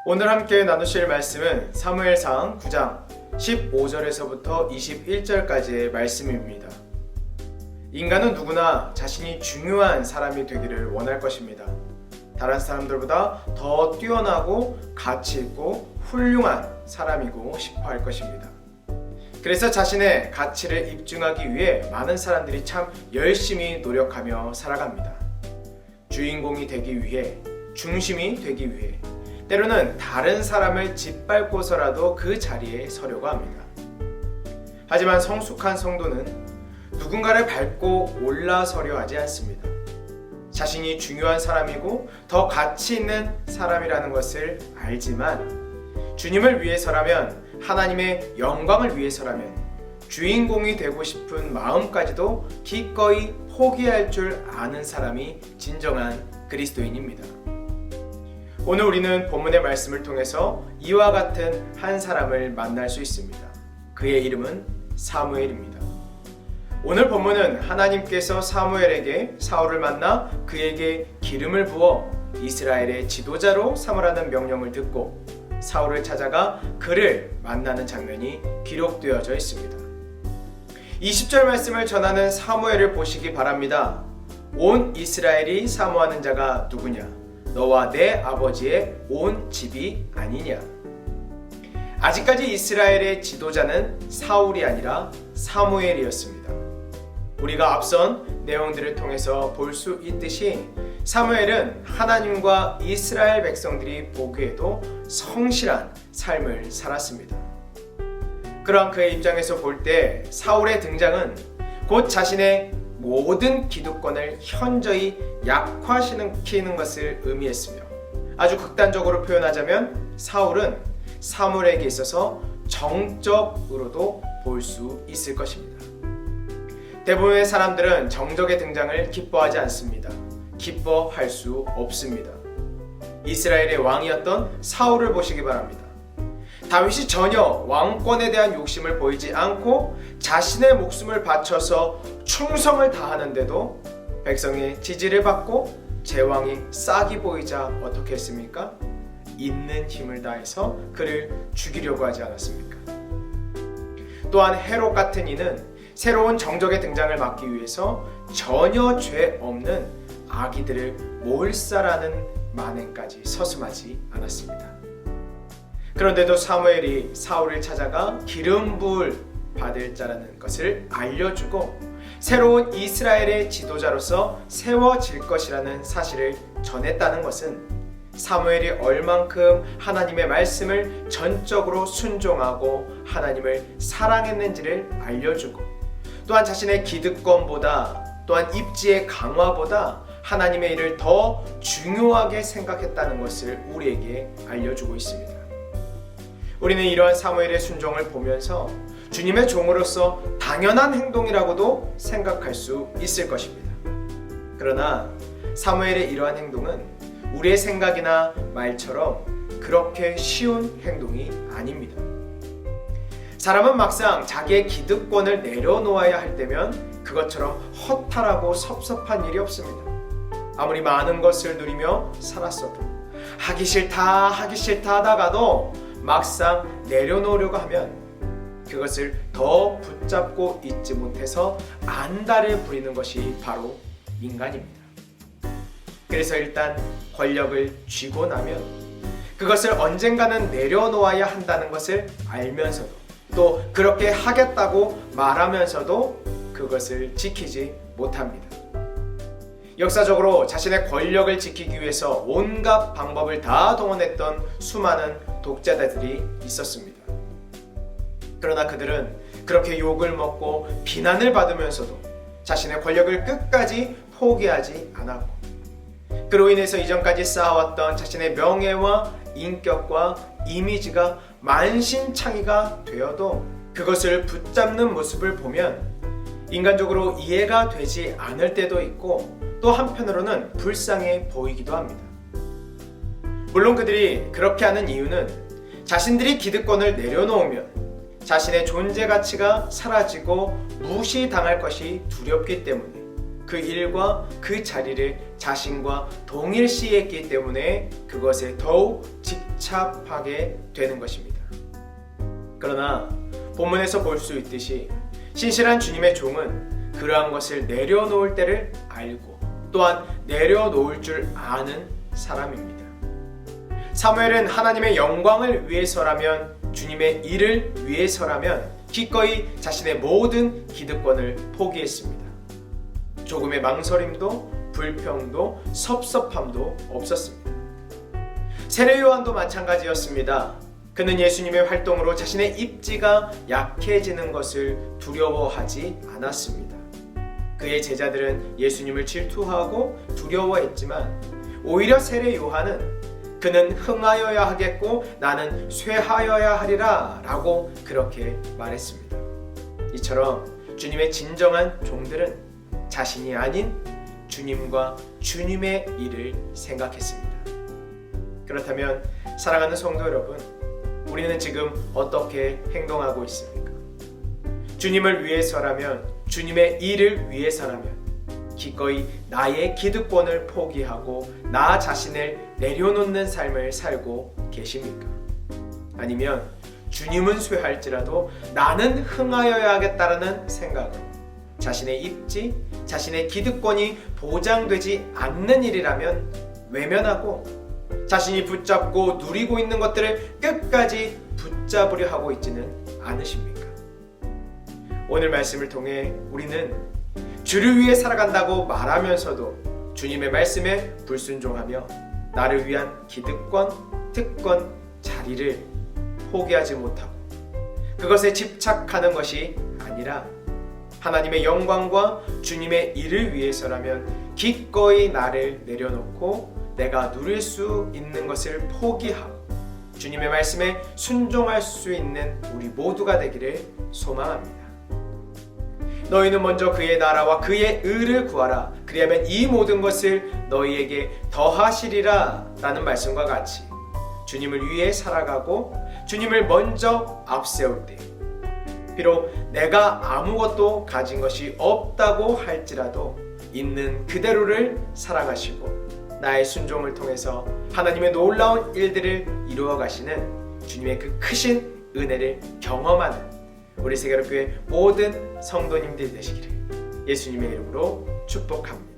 오늘 함께 나누실 말씀은 사무엘상 9장 15절에서부터 21절까지의 말씀입니다. 인간은 누구나 자신이 중요한 사람이 되기를 원할 것입니다. 다른 사람들보다 더 뛰어나고 가치 있고 훌륭한 사람이고 싶어 할 것입니다. 그래서 자신의 가치를 입증하기 위해 많은 사람들이 참 열심히 노력하며 살아갑니다. 주인공이 되기 위해, 중심이 되기 위해, 때로는 다른 사람을 짓밟고서라도 그 자리에 서려고 합니다. 하지만 성숙한 성도는 누군가를 밟고 올라서려 하지 않습니다. 자신이 중요한 사람이고 더 가치 있는 사람이라는 것을 알지만 주님을 위해서라면, 하나님의 영광을 위해서라면 주인공이 되고 싶은 마음까지도 기꺼이 포기할 줄 아는 사람이 진정한 그리스도인입니다. 오늘 우리는 본문의 말씀을 통해서 이와 같은 한 사람을 만날 수 있습니다. 그의 이름은 사무엘입니다. 오늘 본문은 하나님께서 사무엘에게 사울을 만나 그에게 기름을 부어 이스라엘의 지도자로 삼으라는 명령을 듣고 사울을 찾아가 그를 만나는 장면이 기록되어져 있습니다. 20절 말씀을 전하는 사무엘을 보시기 바랍니다. 온 이스라엘이 사모하는 자가 누구냐? 너와 내 아버지의 온 집이 아니냐? 아직까지 이스라엘의 지도자는 사울이 아니라 사무엘이었습니다. 우리가 앞선 내용들을 통해서 볼 수 있듯이 사무엘은 하나님과 이스라엘 백성들이 보기에도 성실한 삶을 살았습니다. 그러한 그의 입장에서 볼 때 사울의 등장은 곧 자신의 모든 기득권을 현저히 약화시키는 것을 의미했으며, 아주 극단적으로 표현하자면 사울은 사무엘에게 있어서 정적으로도 볼 수 있을 것입니다. 대부분의 사람들은 정적의 등장을 기뻐하지 않습니다. 기뻐할 수 없습니다. 이스라엘의 왕이었던 사울을 보시기 바랍니다. 다윗이 전혀 왕권에 대한 욕심을 보이지 않고 자신의 목숨을 바쳐서 충성을 다하는데도 백성의 지지를 받고 제왕이 싹이 보이자 어떻게 했습니까? 있는 힘을 다해서 그를 죽이려고 하지 않았습니까? 또한 헤롯 같은 이는 새로운 정적의 등장을 막기 위해서 전혀 죄 없는 아기들을 몰살하는 만행까지 서슴하지 않았습니다. 그런데도 사무엘이 사울을 찾아가 기름 부을 받을 자라는 것을 알려주고 새로운 이스라엘의 지도자로서 세워질 것이라는 사실을 전했다는 것은 사무엘이 얼만큼 하나님의 말씀을 전적으로 순종하고 하나님을 사랑했는지를 알려주고, 또한 자신의 기득권보다, 또한 입지의 강화보다 하나님의 일을 더 중요하게 생각했다는 것을 우리에게 알려주고 있습니다. 우리는 이러한 사무엘의 순종을 보면서 주님의 종으로서 당연한 행동이라고도 생각할 수 있을 것입니다. 그러나 사무엘의 이러한 행동은 우리의 생각이나 말처럼 그렇게 쉬운 행동이 아닙니다. 사람은 막상 자기의 기득권을 내려놓아야 할 때면 그것처럼 허탈하고 섭섭한 일이 없습니다. 아무리 많은 것을 누리며 살았어도, 하기 싫다 하다가도 막상 내려놓으려고 하면 그것을 더 붙잡고 있지 못해서 안달을 부리는 것이 바로 인간입니다. 그래서 일단 권력을 쥐고 나면 그것을 언젠가는 내려놓아야 한다는 것을 알면서도, 또 그렇게 하겠다고 말하면서도 그것을 지키지 못합니다. 역사적으로 자신의 권력을 지키기 위해서 온갖 방법을 다 동원했던 수많은 독재자들이 있었습니다. 그러나 그들은 그렇게 욕을 먹고 비난을 받으면서도 자신의 권력을 끝까지 포기하지 않았고, 그로 인해서 이전까지 쌓아왔던 자신의 명예와 인격과 이미지가 만신창이가 되어도 그것을 붙잡는 모습을 보면 인간적으로 이해가 되지 않을 때도 있고, 또 한편으로는 불쌍해 보이기도 합니다. 물론 그들이 그렇게 하는 이유는 자신들이 기득권을 내려놓으면 자신의 존재 가치가 사라지고 무시당할 것이 두렵기 때문에, 그 일과 그 자리를 자신과 동일시했기 때문에 그것에 더욱 집착하게 되는 것입니다. 그러나 본문에서 볼 수 있듯이 신실한 주님의 종은 그러한 것을 내려놓을 때를 알고 또한 내려놓을 줄 아는 사람입니다. 사무엘은 하나님의 영광을 위해서라면, 주님의 일을 위해서라면 기꺼이 자신의 모든 기득권을 포기했습니다. 조금의 망설임도 불평도 섭섭함도 없었습니다. 세례 요한도 마찬가지였습니다. 그는 예수님의 활동으로 자신의 입지가 약해지는 것을 두려워하지 않았습니다. 그의 제자들은 예수님을 질투하고 두려워했지만 오히려 세례 요한은 그는 흥하여야 하겠고 나는 쇠하여야 하리라 라고 그렇게 말했습니다. 이처럼 주님의 진정한 종들은 자신이 아닌 주님과 주님의 일을 생각했습니다. 그렇다면 사랑하는 성도 여러분, 우리는 지금 어떻게 행동하고 있습니까? 주님을 위해서라면, 주님의 일을 위해서라면 기꺼이 나의 기득권을 포기하고 나 자신을 내려놓는 삶을 살고 계십니까? 아니면 주님은 쇠할지라도 나는 흥하여야 하겠다라는 생각으로 자신의 입지, 자신의 기득권이 보장되지 않는 일이라면 외면하고 자신이 붙잡고 누리고 있는 것들을 끝까지 붙잡으려 하고 있지는 않으십니까? 오늘 말씀을 통해 우리는 주를 위해 살아간다고 말하면서도 주님의 말씀에 불순종하며 나를 위한 기득권, 특권, 자리를 포기하지 못하고 그것에 집착하는 것이 아니라 하나님의 영광과 주님의 일을 위해서라면 기꺼이 나를 내려놓고 내가 누릴 수 있는 것을 포기하고 주님의 말씀에 순종할 수 있는 우리 모두가 되기를 소망합니다. 너희는 먼저 그의 나라와 그의 의를 구하라. 그리하면 이 모든 것을 너희에게 더하시리라 라는 말씀과 같이 주님을 위해 살아가고 주님을 먼저 앞세울 때 비록 내가 아무것도 가진 것이 없다고 할지라도 있는 그대로를 사랑하시고 나의 순종을 통해서 하나님의 놀라운 일들을 이루어 가시는 주님의 그 크신 은혜를 경험하는 우리 세계로교회 모든 성도님들 되시기를 예수님의 이름으로 축복합니다.